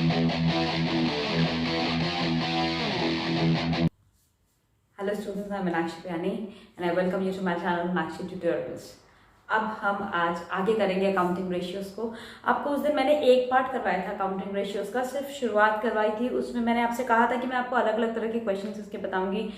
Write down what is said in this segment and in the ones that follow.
Hello students, I'm Meenakshi Pyani and I welcome you to my channel Meenakshi Tutorials. अब हम आज आगे करेंगे अकाउंटिंग रेशियोज को। आपको उस दिन मैंने एक पार्ट करवाया था अकाउंटिंग रेशियोज का, सिर्फ शुरुआत करवाई थी। उसमें मैंने आपसे कहा था कि मैं आपको अलग अलग तरह के क्वेश्चंस इसके बताऊंगी।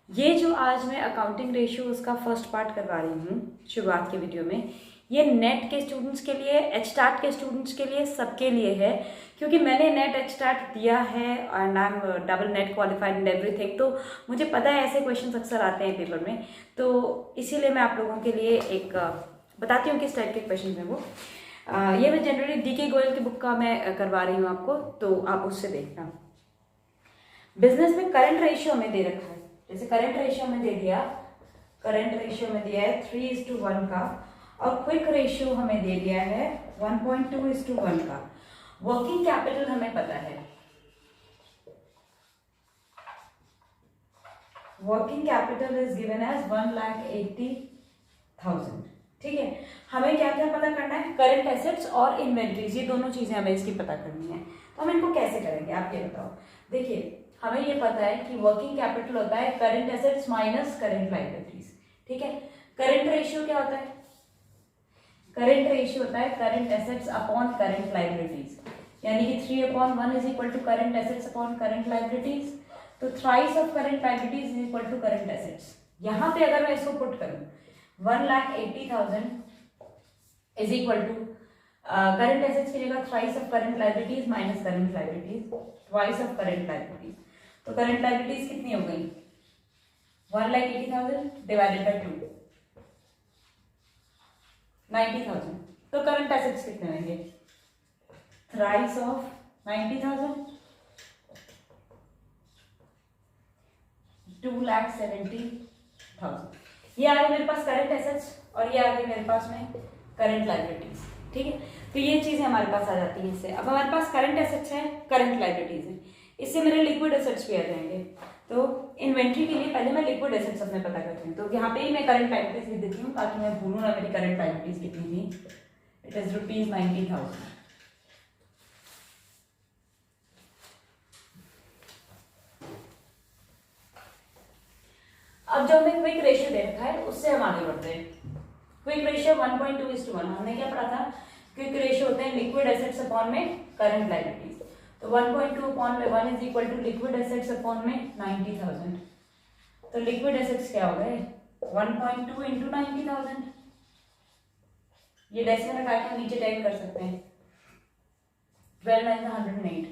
ये जो आज मैं अकाउंटिंग रेशियोज का फर्स्ट पार्ट करवा रही हूँ शुरुआत के वीडियो में, ये नेट के स्टूडेंट्स के लिए, एचस्टार्ट के स्टूडेंट्स के लिए, सबके लिए है, क्योंकि मैंने नेट एचस्टार्ट दिया है and I am double net qualified in everything. तो मुझे पता है ऐसे क्वेश्चंस अक्सर आते हैं पेपर में, तो इसीलिए मैं आप लोगों के लिए एक बताती हूँ किस टाइप के क्वेश्चन हैं वो। ये मैं जनरली DK गोयल की बुक का मैं करवा रही हूँ आपको, तो आप उससे देखना। बिजनेस में करंट रेशियो में दे रखा है, जैसे करंट रेशियो में दे दिया, करंट रेशियो में दिया है 3:1 का, और क्विक रेशियो हमें दे दिया है 1.2:1 का। वर्किंग कैपिटल हमें पता है, working capital is given as 1,80,000। ठीक है, हमें क्या क्या पता करना है? करंट एसेट्स और इन्वेंट्रीज, ये दोनों चीजें हमें इसकी पता करनी है। तो हम इनको कैसे करेंगे आप ये बताओ। देखिए, हमें ये पता है कि वर्किंग कैपिटल होता है current assets minus current liabilities. ठीक है, करंट रेशियो क्या होता है? करंट रेशियो होता है current assets upon current liabilities, यानी कि 3/1 is equal to current assets upon current liabilities. तो thrice of current liabilities is equal to current assets. यहाँ पे अगर मैं इसको पुट करूं 1,80,000 is equal to current assets की जगह thrice of current liabilities minus current liabilities, twice of current liabilities. तो करंट लायबिलिटीज कितनी हो गई? 1,80,000 डिवाइडेड बाय 2, 90,000। तो करंट एसेट्स कितने होंगे? Thrice of 90,000, 2,70,000। ये आ गए मेरे पास करंट एसेट्स और ये आ गए मेरे पास में करंट लायबिलिटीज। ठीक है, तो ये चीजें हमारे पास आ जाती हैं इससे। अब हमारे पास करंट एसेट्स हैं, करंट लायबिलिटीज हैं, इससे मेरे लिक्विड एसेट्स भी आ जाएंगे। तो इन्वेंट्री के लिए पहले मैं लिक्विड एसेट्स अपने पता करती हूँ, तो यहाँ पे ही मैं करंट लायबिलिटीज लिख देती हूँ ताकि मैं भूलूं ना मेरी करंट लायबिलिटीज कितनी थी। It is ₹90,000। अब जो हमें क्विक रेशियो दे रखा है उससे हम आगे बढ़ते हैं। क्विक रेशियो 1.2:1, हमने क्या पढ़ा था? क्विक रेशियो होते हैं लिक्विड एसेट्स अपॉन में करंट लायबिलिटीज। तो 1.2/1 is equal to liquid assets upon में 90,000। तो लिक्विड एसेट्स क्या हो गए? 1.2 इंटू 90,000। ये डेसिमल लगा के नीचे टाइप कर सकते हैं, 12,908।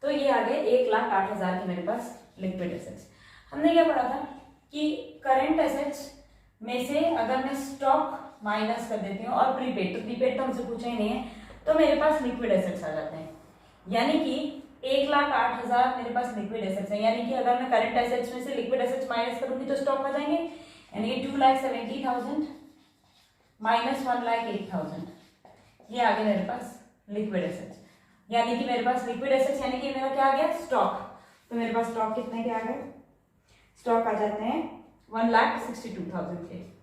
तो ये आ गए 1,08,000 के मेरे पास लिक्विड एसेट्स। हमने क्या पढ़ा था कि करंट एसेट्स में से अगर मैं स्टॉक माइनस कर देती हूँ और प्रीपेड, तो प्रीपेड तो हमसे पूछा ही नहीं है, तो मेरे पास लिक्विड एसेट्स आ जाते हैं। यानी कि 1,08,000 मेरे पास लिक्विड एसेट्स हैं, यानी कि अगर मैं करंट एसेट्स में से लिक्विड एसेट्स माइनस करूंगी तो स्टॉक आ जाएंगे, यानी कि 2,70,000 माइनस 1,08,000, ये आ गए मेरे पास लिक्विड एसेट्स। यानी कि मेरे पास लिक्विड एसेट्स यानी कि मेरा क्या आ गया? स्टॉक। तो मेरे पास स्टॉक कितने के आ गए? स्टॉक आ जाते हैं 1,62,000 के।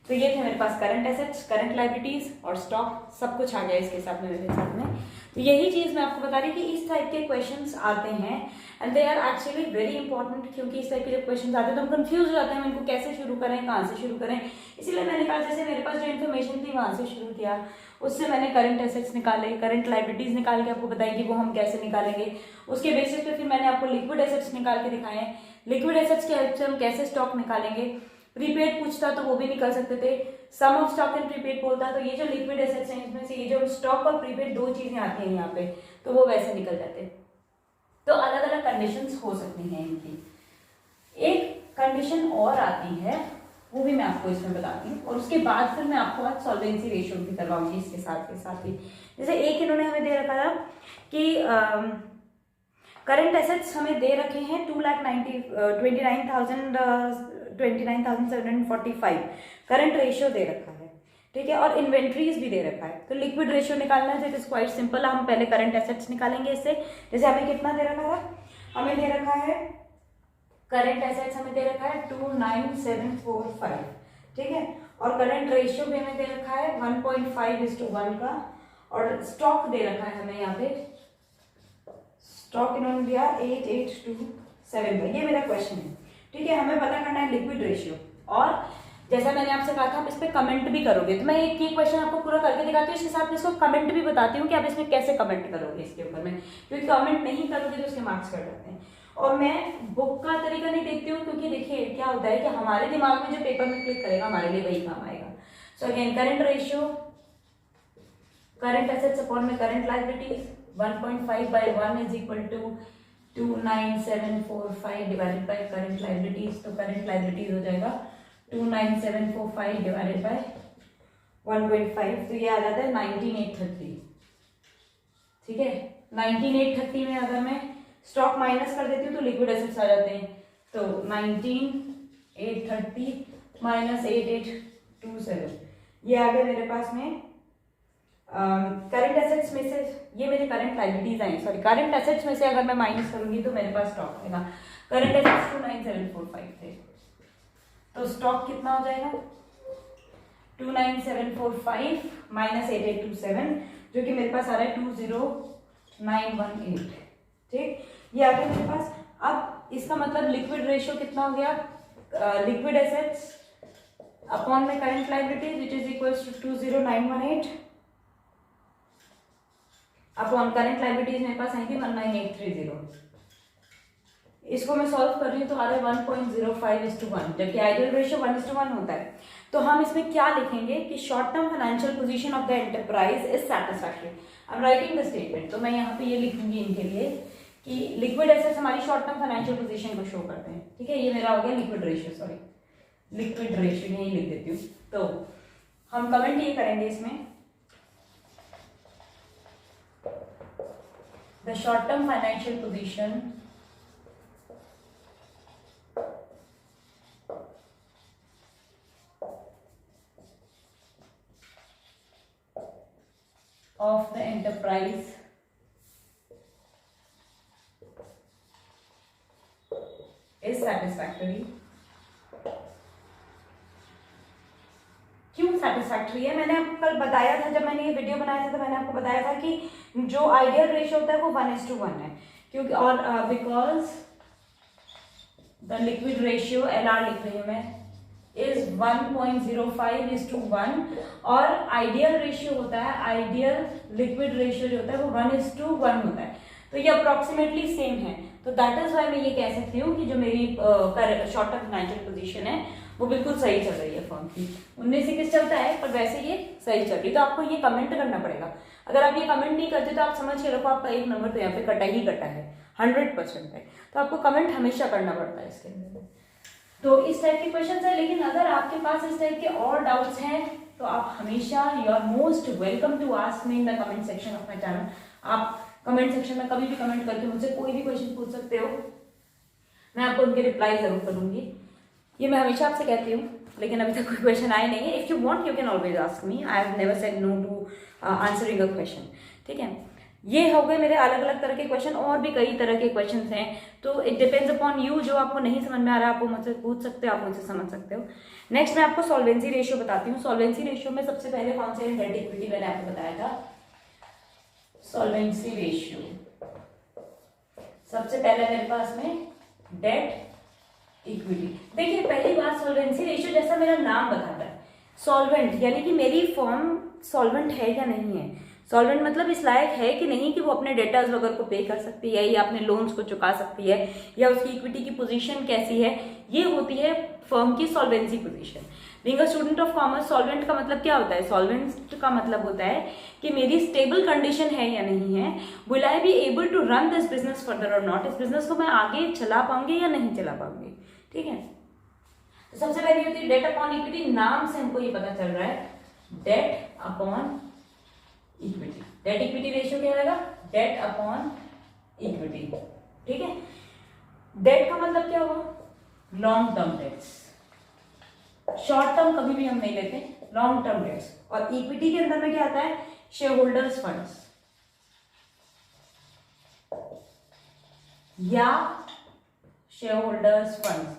तो ये थे मेरे पास करंट एसेट्स, करंट लायबिलिटीज और स्टॉक, सब कुछ आ गया इसके साथ में, मेरे साथ में। तो यही चीज मैं आपको बता रही कि इस टाइप के क्वेश्चंस आते हैं and they are actually very important, क्योंकि इस टाइप के जब क्वेश्चंस आते हैं तो हम कंफ्यूज हो जाते हैं इनको कैसे शुरू करें, कहाँ से शुरू करें। इसीलिए मैंने कहा जैसे मेरे पास जो इन्फॉर्मेशन थी वहां से शुरू किया, उससे मैंने करंट एसेट्स निकाले, करंट लायबिलिटीज निकाल के आपको बताई कि वो हम कैसे निकालेंगे। उसके बेसिस पे फिर मैंने आपको लिक्विड एसेट्स निकाल के दिखाए, लिक्विड एसेट्स की हेल्प से हम कैसे स्टॉक निकालेंगे। प्रीपेड पूछता तो वो भी निकल सकते थे, सम ऑफ स्टॉक एंड प्रीपेड बोलता, तो ये जो लिक्विड एसेट्स हैं इसमें से ये जो स्टॉक और प्रीपेड दो चीजें आती हैं यहाँ पे, तो वो वैसे निकल जाते। तो अलग अलग कंडीशंस हो सकती हैं इनकी। एक कंडीशन और आती है, वो भी मैं आपको इसमें बताती हूँ, और उसके बाद फिर मैं आपको आज सॉल्वेंसी रेशियो भी करवाऊंगी इसके साथ ही। जैसे एक इन्होंने हमें दे रखा था कि करंट एसेट्स हमें दे रखे हैं 29,745, करंट रेशियो दे रखा है। ठीक है, और इन्वेंट्रीज भी दे रखा है। तो लिक्विड रेशियो निकालना है, इट इज क्वाइट सिंपल। हम पहले करंट एसेट्स निकालेंगे इससे। जैसे हमें कितना दे रखा था? हमें दे रखा है करंट एसेट्स हमें दे रखा है 2,9745। ठीक है, और करंट रेशियो भी हमें दे रखा है 1.5:1 का, और स्टॉक दे रखा है हमें यहाँ पे, स्टॉक इन्होंने दिया 8827, ये मेरा क्वेश्चन है, ठीक है। हमें पता करना है लिक्विड रेशियो, और जैसा मैंने आपसे कहा था आप इस पर कमेंट भी करोगे, तो मैं एक ये क्वेश्चन आपको पूरा करके दिखाती हूँ, इसके साथ इसको कमेंट भी बताती हूँ कि आप इसमें कैसे कमेंट करोगे इसके ऊपर में, क्योंकि कमेंट नहीं करोगे तो उसके मार्क्स कट जाते हैं। और मैं बुक का तरीका नहीं देखती हूँ, क्योंकि देखिए क्या होता है कि हमारे दिमाग में जो पेपर में क्लिक करेगा हमारे लिए वही काम आएगा। So again current ratio, current assets upon में current liabilities, 1.5/1 is equal to 29745 divided by current liabilities, तो करंट लायबिलिटीज हो जाएगा 29745 डिवाइडेड बाय 1.5, तो ये आ जाता है 19830, ठीक है। 19830 में अगर मैं स्टॉक माइनस कर देती हूँ तो लिक्विड एसेट्स आ जाते हैं, तो 19830 माइनस 8827, ये आ गया मेरे पास में करंट एसेट्स में से, ये मेरे करंट लायबिलिटीज आई, सॉरी करंट एसेट्स में से अगर मैं माइनस करूंगी तो मेरे पास स्टॉक आएगा। करंट एसेट्स 29745 थे, तो स्टॉक कितना हो जाएगा 29745 माइनस 8827, जो कि मेरे पास आ रहा है 20918, ठीक, ये आ गया मेरे पास। अब इसका मतलब लिक्विड रेशियो कितना हो गया, लिक्विड एसेट्स अपॉन में current liabilities which is equals to 20918 upon current liabilities मेरे पास आएंगी 19830। इसको मैं सॉल्व कर रही हूँ तो आ रहा है 1.05:1, जबकि आइडियल रेशियो 1:1 होता है। तो हम इसमें क्या लिखेंगे कि short term financial position of the enterprise is satisfactory. I am writing the statement, तो मैं यहाँ पे ये लिखूंगी इनके लिए कि लिक्विड एसेट्स हमारी शॉर्ट टर्म फाइनेंशियल पोजीशन को शो करते हैं, ठीक है। ये मेरा हो गया liquid ratio, sorry liquid ratio यही लिख देती हूँ। तो हम कमेंट ये करेंगे इसमें, the short term financial position of the enterprise is satisfactory। क्यों satisfactory है, मैंने आपको कल बताया था, जब मैंने ये वीडियो बनाया था तो मैंने आपको बताया था कि जो आइडियल रेशियो होता है वो 1:1 है, क्योंकि और because the liquid ratio LR लिख रही हूँ मैं इज 1.05:1, और आइडियल रेशियो होता है, आइडियल लिक्विड रेशियो जो होता है वो 1:1 होता है, तो ये अप्रोक्सीमेटली सेम है। तो दैट इज वाई मैं ये कह सकती हूँ कि जो मेरी शॉर्ट टर्म फाइनेंशियल पोजीशन है वो बिल्कुल सही चल रही है फर्म की। 19-21 चलता है पर वैसे ये सही चल रही है। तो आपको ये कमेंट करना पड़ेगा, अगर आप ये कमेंट नहीं करते तो आप समझ के रखो आपका एक नंबर तो यहाँ पे कटा ही कटा है 100% है। तो आपको कमेंट हमेशा करना पड़ता है इसके अंदर। तो इस टाइप के क्वेश्चन है, लेकिन अगर आपके पास इस टाइप के और डाउट्स हैं तो आप हमेशा you are most welcome to ask me in the comment section of my channel. आप कमेंट सेक्शन में कभी भी कमेंट करके मुझसे कोई भी क्वेश्चन पूछ सकते हो, मैं आपको उनके रिप्लाई जरूर करूंगी। ये मैं हमेशा आपसे कहती हूँ, लेकिन अभी तक कोई क्वेश्चन आए नहीं है। If you want you can always ask me, I have never said no to answering a question, ठीक है। ये हो गए मेरे अलग अलग तरह के क्वेश्चन, और भी कई तरह के क्वेश्चन हैं, तो इट डिपेंड्स अपॉन यू। जो आपको नहीं समझ में आ रहा है आप वो मुझसे पूछ सकते हो, आप मुझसे समझ सकते हो। नेक्स्ट मैं आपको सॉल्वेंसी रेशियो बताती हूँ। सॉल्वेंसी रेशियो में सबसे पहले कौन से डेट इक्विटी मैंने आपको बताया था, सॉल्वेंसी रेशियो सबसे पहले मेरे पास में डेट इक्विटी। देखिए पहली बात, सॉल्वेंसी रेशियो जैसा मेरा नाम बताता है, सॉल्वेंट यानी कि मेरी फर्म सॉल्वेंट है या नहीं है। सॉल्वेंट मतलब इस लायक है कि नहीं कि वो अपने डेटर्स वगैरह को पे कर सकती है या अपने लोन्स को चुका सकती है, या उसकी इक्विटी की पोजीशन कैसी है, ये होती है फर्म की solvency position. Being a student of commerce, solvent का मतलब क्या होता है, सॉल्वेंट का मतलब होता है कि मेरी स्टेबल कंडीशन है या नहीं है, will I be able to run this business further और नॉट, इस बिजनेस को मैं आगे चला पाऊंगी या नहीं चला पाऊंगी, ठीक है। तो सबसे पहले होती है डेट अपॉन इक्विटी। नाम से हमको ये पता चल रहा है debt upon equity. Debt equity ratio क्या रहेगा, डेट अपॉन इक्विटी, ठीक है। डेट का मतलब क्या हुआ, long term debts, short term कभी भी हम नहीं लेते, लॉन्ग टर्म डेट्स। और इक्विटी के अंदर में क्या आता है, शेयर होल्डर्स फंड्स या शेयर होल्डर्स फंड्स,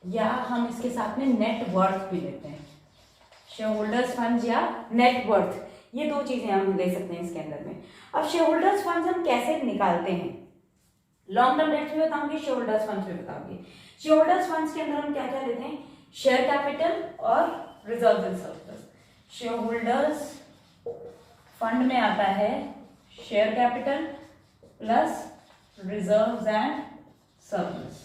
या हम इसके साथ में नेट वर्थ भी लेते हैं, शेयर होल्डर्स फंड्स या नेट वर्थ। ये दो चीजें हम ले सकते हैं इसके अंदर में। अब शेयर होल्डर्स फंड्स हम कैसे निकालते हैं, लॉन्ग टर्म डेट्स में बताऊंगी, शेयर होल्डर्स फंड्स में बताऊंगी। शेयर होल्डर्स फंड्स के अंदर हम क्या क्या लेते हैं, शेयर कैपिटल और reserve and surplus. Share holders fund में आता है share capital plus reserve and surplus,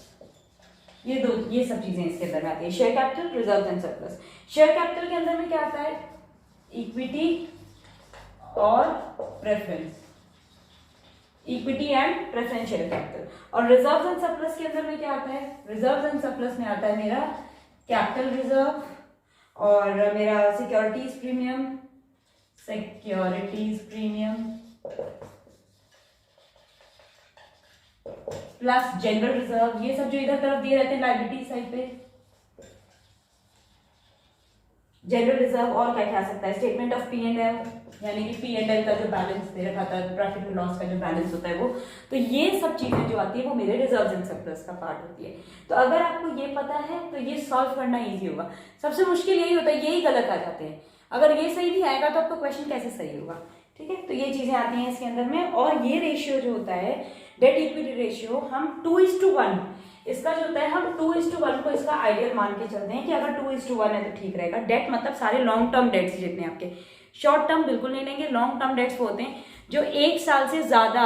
ये सब चीजें इसके अंदर में आती है, share capital, reserve and surplus. Share capital के अंदर में क्या आता है, इक्विटी और preference, equity and preference share capital. और रिजर्व एंड सरप्लस के अंदर में क्या आता है, रिजर्व एंड सरप्लस में आता है मेरा कैपिटल रिजर्व और मेरा securities premium plus general reserve, ये सब जो इधर तरफ दिए रहते हैं लायबिलिटी साइड पे, जनरल रिजर्व। और क्या क्या आ सकता है, statement of P and L, यानी कि पी एंड एल का जो बैलेंस दे रखा था, प्रॉफिट एंड लॉस का जो बैलेंस होता है वो, तो ये सब चीजें जो आती है वो मेरे रिजर्व एंड सरप्लस का पार्ट होती है। तो अगर आपको ये पता है तो ये सॉल्व करना इजी होगा। सबसे मुश्किल यही होता है, यही गलत आ जाते हैं। अगर ये सही भी आएगा तो आपका क्वेश्चन कैसे सही होगा, ठीक है। तो ये चीजें आती हैं इसके अंदर में। और ये रेशियो जो होता है डेट इक्विटी रेशियो, हम 2:1 इसका जो होता है, हम 2:1 को इसका आइडियल मान के चलते हैं कि अगर 2:1 है तो ठीक रहेगा। डेट मतलब सारे लॉन्ग टर्म डेट्स जितने आपके, शॉर्ट टर्म बिल्कुल नहीं लेंगे। लॉन्ग टर्म डेट्स वो होते हैं जो 1 साल से ज्यादा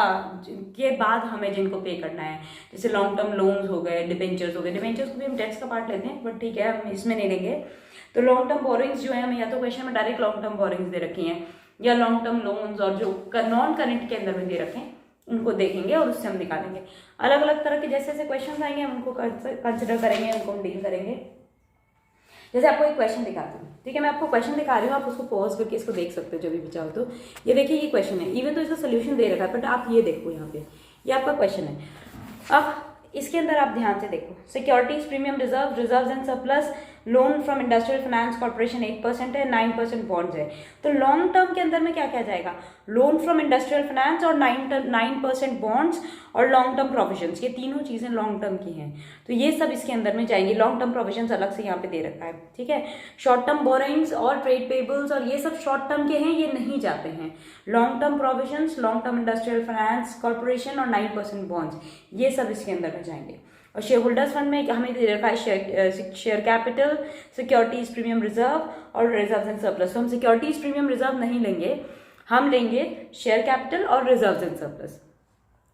के बाद हमें जिनको पे करना है, जैसे लॉन्ग टर्म लोन्स हो गए, डिबेंचर्स हो गए। डिबेंचर्स को भी हम डेट्स का पार्ट लेते हैं, बट ठीक है हम इसमें नहीं लेंगे। तो लॉन्ग टर्म बोरिंग्स जो है, हमें या तो क्वेश्चन में डायरेक्ट लॉन्ग टर्म बोरिंग्स दे रखी हैं, या लॉन्ग टर्म लोन्स और जो नॉन करेंट के अंदर में दे रखे हैं उनको देखेंगे और उससे हम निकालेंगे। अलग अलग तरह के जैसे जैसे क्वेश्चन आएंगे हम उनको कंसिडर करेंगे, उनको हम डील करेंगे। जैसे आपको एक क्वेश्चन दिखाती हूँ, ठीक है, मैं आपको क्वेश्चन दिखा रही हूँ, आप उसको पॉज करके इसको देख सकते हो जब भी चाहो तो। ये देखिए ये क्वेश्चन है, इवन तो इसका सोल्यूशन दे रखा है, बट आप ये देखो यहाँ पे, ये आपका क्वेश्चन है। अब इसके अंदर आप ध्यान से देखो, securities premium reserve, reserve and surplus, loan from industrial finance corporation 8% है, 9% बॉन्ड्स है। तो लॉन्ग टर्म के अंदर में क्या क्या जाएगा, लोन फ्रॉम इंडस्ट्रियल फाइनेंस और 9% बॉन्ड्स और लॉन्ग टर्म प्रोविजंस, ये तीनों चीजें लॉन्ग टर्म की हैं, तो ये सब इसके अंदर में जाएंगी। लॉन्ग टर्म प्रोविजंस अलग से यहाँ पे दे रखा है, ठीक है। शॉर्ट टर्म बोरिंग्स और ट्रेड पेबल्स और ये सब शॉर्ट टर्म के हैं, ये नहीं जाते हैं। Long term provisions, long term industrial finance corporation और 9% बॉन्ड्स, ये सब इसके अंदर में जाएंगे। और शेयर होल्डर्स फंड में हमें दे रखा है share capital, securities premium reserve और रिजर्व एंड सरप्लस। तो हम सिक्योरिटीज प्रीमियम रिजर्व नहीं लेंगे, हम लेंगे शेयर कैपिटल और रिजर्व एंड सरप्लस।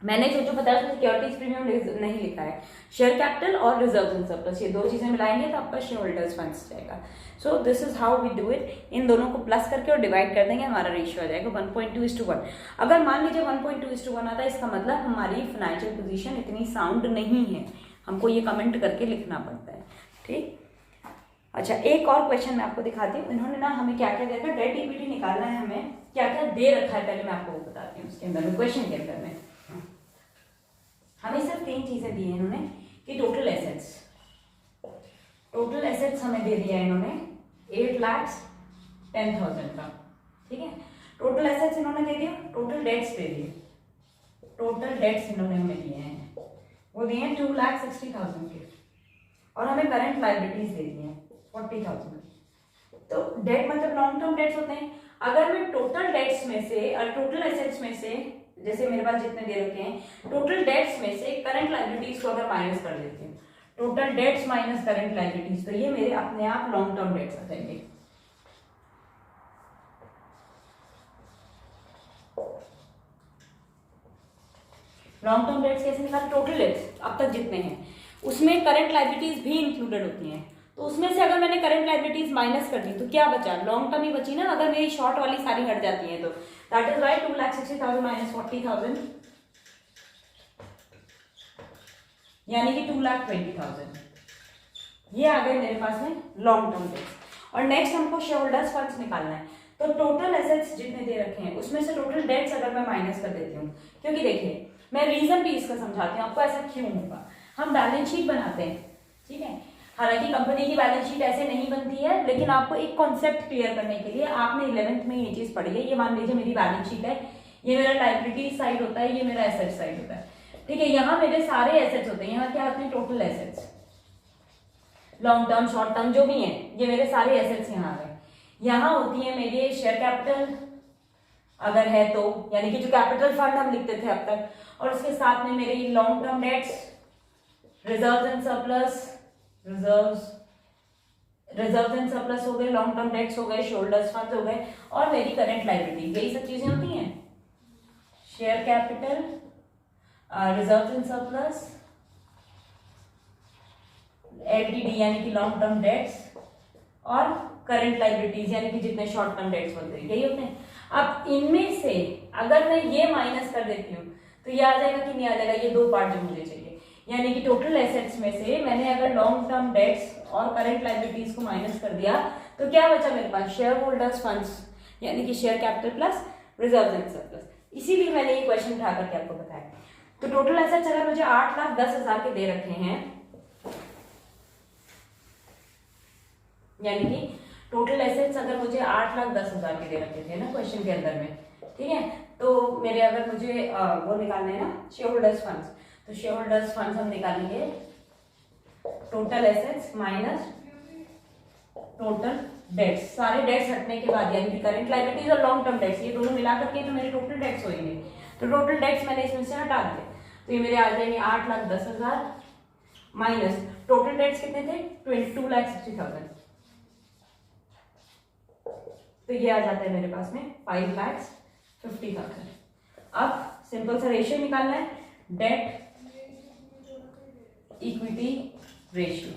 मैंने जो बताया था सिक्योरिटीज प्रीमियम नहीं लिखा है, शेयर कैपिटल और रिजर्व एंड सरप्लस, ये दो चीजें मिलाएंगे तो आपका शेयर होल्डर्स फंड्स जाएगा। So this is how we do it. इन दोनों को प्लस करके और डिवाइड कर देंगे, हमारा रेशियो आ जाएगा 1.2:1। अगर मान लीजिए 1.2:1 आता है, इसका मतलब हमारी फाइनेंशियल पोजीशन इतनी साउंड नहीं है, हमको ये कमेंट करके लिखना पड़ता है, ठीक। अच्छा, एक और क्वेश्चन मैं आपको दिखाती हूँ। इन्होंने ना हमें क्या क्या दिया था, डेट इक्विटी निकालना है, हमें क्या क्या दे रखा है पहले मैं आपको वो बताती हूँ। उसके अंदर में क्वेश्चन के अंदर में हमें सिर्फ 3 चीजें दी है इन्होंने कि टोटल एसेट्स हमें दे दिया है इन्होंने 8,10,000 का, ठीक है। टोटल एसेट्स इन्होंने दे दिया, टोटल डेट्स दे दिए, टोटल डेट्स इन्होंने हमें दिए हैं, वो दिए हैं 2,60,000 के, और हमें करंट लायबिलिटीज दे दी हैं 40,000। तो डेट मतलब लॉन्ग टर्म डेट्स होते हैं। अगर मैं टोटल डेट्स में से और टोटल एसेट्स में से, जैसे मेरे पास जितने दे रखे हैं, टोटल डेट्स में से करंट लायबिलिटीज को अगर माइनस कर देती हूँ, total debts minus current liabilities, तो ये मेरे अपने आप लॉन्ग टर्म डेट्स आ जाएंगे। लॉन्ग टर्म डेट्स कैसे निकाले, टोटल डेट्स अब तक जितने हैं उसमें करंट लायबिलिटीज भी इंक्लूडेड होती हैं, तो उसमें से अगर मैंने करंट लायबिलिटीज माइनस कर दी तो क्या बचा, लॉन्ग टर्म ही बची ना। अगर मेरी शॉर्ट वाली सारी हट जाती हैं तो दैट इज वाई 2,60,000 माइनस 40,000 यानी कि 2,20,000, ये आ गए मेरे पास में लॉन्ग टर्म डेट्स। और नेक्स्ट हमको शेयर होल्डर्स फंड्स निकालना है, तो टोटल एसेट्स जितने दे रखे हैं उसमें से टोटल डेट्स अगर मैं माइनस कर देती हूँ, क्योंकि देखिए मैं रीजन भी इसका समझाती हूँ आपको ऐसा क्यों होगा। हम बैलेंस शीट बनाते हैं, ठीक है, हालांकि कंपनी की बैलेंस शीट ऐसे नहीं बनती है, लेकिन आपको एक कॉन्सेप्ट क्लियर करने के लिए आपने 11th में ये चीज पढ़ी है। ये मान लीजिए मेरी बैलेंस शीट है, ये मेरा लायबिलिटी साइड होता है, ये मेरा एसेट साइड होता है, ठीक है। यहाँ मेरे सारे एसेट्स होते हैं, यहाँ क्या होते हैं, total assets, long term short term जो भी है, ये मेरे सारे एसेट्स यहाँ आ गए। यहाँ होती है मेरी शेयर कैपिटल, अगर है तो, यानी कि जो कैपिटल फंड हम लिखते थे अब तक, और उसके साथ में मेरी long term debts, reserve and surplus, reserve and surplus हो गए, लॉन्ग टर्म डेट्स हो गए, शोल्डर्स फंड हो गए, और मेरी करेंट लायबिलिटी, यही सब चीजें होती हैं। Share capital, reserve and surplus, LTD यानी कि लॉन्ग टर्म डेट्स, और करंट लायबिलिटीज यानी कि जितने शॉर्ट टर्म डेट्स बोलते हैं यही होते हैं। अब इनमें से अगर मैं ये माइनस कर देती हूँ तो ये आ जाएगा कि नहीं आ जाएगा, ये दो पार्ट जो मुझे चाहिए, यानी कि टोटल एसेट्स में से मैंने अगर लॉन्ग टर्म डेट्स और करंट लायबिलिटीज को माइनस कर दिया तो क्या बचा मेरे पास, शेयर होल्डर्स फंड्स यानी कि share capital plus reserve and surplus. इसीलिए मैंने ये क्वेश्चन उठा करके आपको बताया। तो टोटल एसेट्स अगर मुझे 8,10,000 के दे रखे हैं, यानी कि टोटल एसेट्स अगर मुझे 8,10,000 के दे रखे थे ना क्वेश्चन के अंदर में, ठीक है, तो मेरे अगर मुझे वो निकालने हैं ना शेयर होल्डर्स फंड्स, तो शेयर होल्डर्स फंड्स हम निकालेंगे total assets minus total debts, सारे डेट्स हटने के बाद, यानी कि करंट लायबिलिटीज और लॉन्ग टर्म डेट्स, ये दोनों मिला करके जो मेरे टोटल डेट्स होंगे, तो टोटल डेट्स मैंने इसमें से हटा दिए, तो ये मेरे आ जाएंगे 8,10,000 माइनस टोटल डेट्स कितने थे, 22,60,000, तो ये आ जाता है मेरे पास में 5,50,000। अब सिंपल सा रेशियो निकालना है, डेट इक्विटी रेशियो।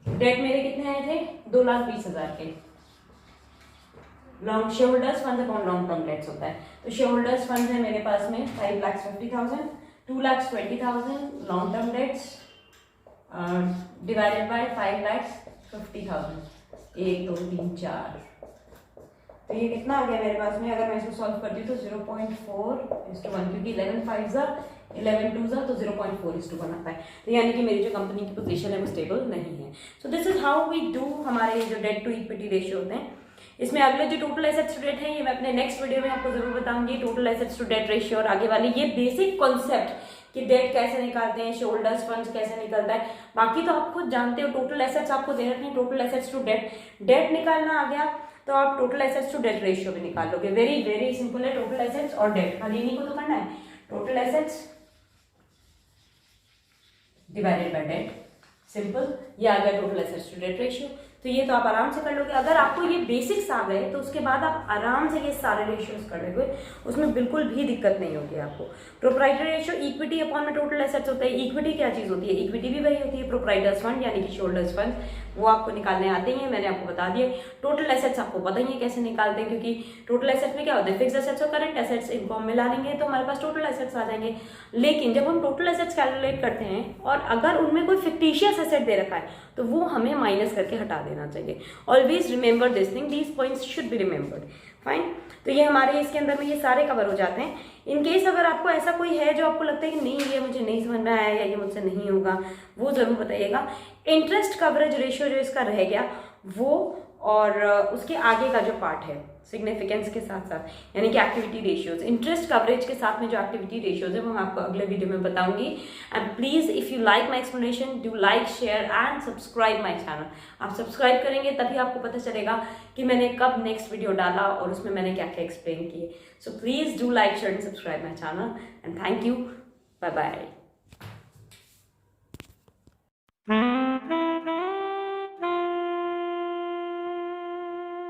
डेट मेरे कितने आए थे, 2,20,000 के, long share holders fund upon long term debts होता है, तो शेयर होल्डर्स फंड है मेरे पास में 5,50,000, 2,20,000 long term debts divided by 5,50,000, 1 2 3 4, तो ये कितना आ गया मेरे पास में, अगर मैं इसको सॉल्व करती हूँ तो 0.4:1, क्योंकि 11 5 11 2 तो 0.4:1 आता है, तो यानी कि मेरी जो कंपनी की पोजीशन है वो स्टेबल नहीं है। So this is how we do हमारे जो डेट टू इक्विटी रेशियो होते हैं। इसमें अगले जो टोटल एसेट्स टू डेट है ये मैं अपने नेक्स्ट वीडियो में आपको जरूर बताऊंगी, total assets to debt ratio और आगे वाली ये बेसिक कॉन्सेप्ट कि डेट कैसे निकालते हैं, शोल्डर्स फंड्स कैसे निकलता है, बाकी तो आप खुद जानते हो। टोटल एसेट्स आपको दे रखे हैं, टोटल एसेट्स टू डेट निकालना आ गया तो आप total assets to debt ratio भी निकाल लोगे। वेरी वेरी सिंपल है, टोटल एसेट्स और डेट, खाली इन्हीं को तो करना है, total assets divided by debt, simple, ये आ गया total assets to debt ratio. तो ये तो आप आराम से कर लोगे। अगर आपको ये बेसिक्स आ गए तो उसके बाद आप आराम से ये सारे रेशियोज कर लोगे, उसमें बिल्कुल भी दिक्कत नहीं होगी आपको। प्रोप्राइटरी रेशियो इक्विटी अपॉन में टोटल एसेट्स होता है। इक्विटी क्या चीज होती है, इक्विटी भी वही होती है प्रोप्राइटर्स फंड यानी कि शोल्डर्स फंड, वो आपको निकालने आते ही हैं, मैंने आपको बता दिया। टोटल एसेट्स आपको पता ही है कैसे निकालते हैं, क्योंकि टोटल एसेट्स में क्या होता है, फिक्स एसेट्स और करंट एसेट्स, इनको हम मिला लेंगे तो हमारे पास टोटल एसेट्स आ जाएंगे। लेकिन जब हम टोटल एसेट्स कैलकुलेट करते हैं और अगर उनमें कोई फिक्टिशियस एसेट दे रखा है तो वो हमें माइनस करके हटा देना चाहिए। Always remember this thing, these points should be remembered, fine. तो ये हमारे इसके अंदर में ये सारे कवर हो जाते हैं। इन केस अगर आपको ऐसा कोई है जो आपको लगता है कि नहीं ये मुझे नहीं समझ में आया या ये मुझसे नहीं होगा, वो जरूर बताइएगा। इंटरेस्ट कवरेज रेशियो जो इसका रह गया वो, और उसके आगे का जो पार्ट है सिग्निफिकेंस के साथ साथ, यानी कि एक्टिविटी रेशियोज, इंटरेस्ट कवरेज के साथ में जो एक्टिविटी रेशियोज है वो मैं आपको अगले वीडियो में बताऊंगी। And please if you like my explanation do like, share and subscribe my channel. आप सब्सक्राइब करेंगे तभी आपको पता चलेगा कि मैंने कब नेक्स्ट वीडियो डाला और उसमें मैंने क्या क्या एक्सप्लेन किए। So please do like, share and subscribe my channel and thank you, bye bye.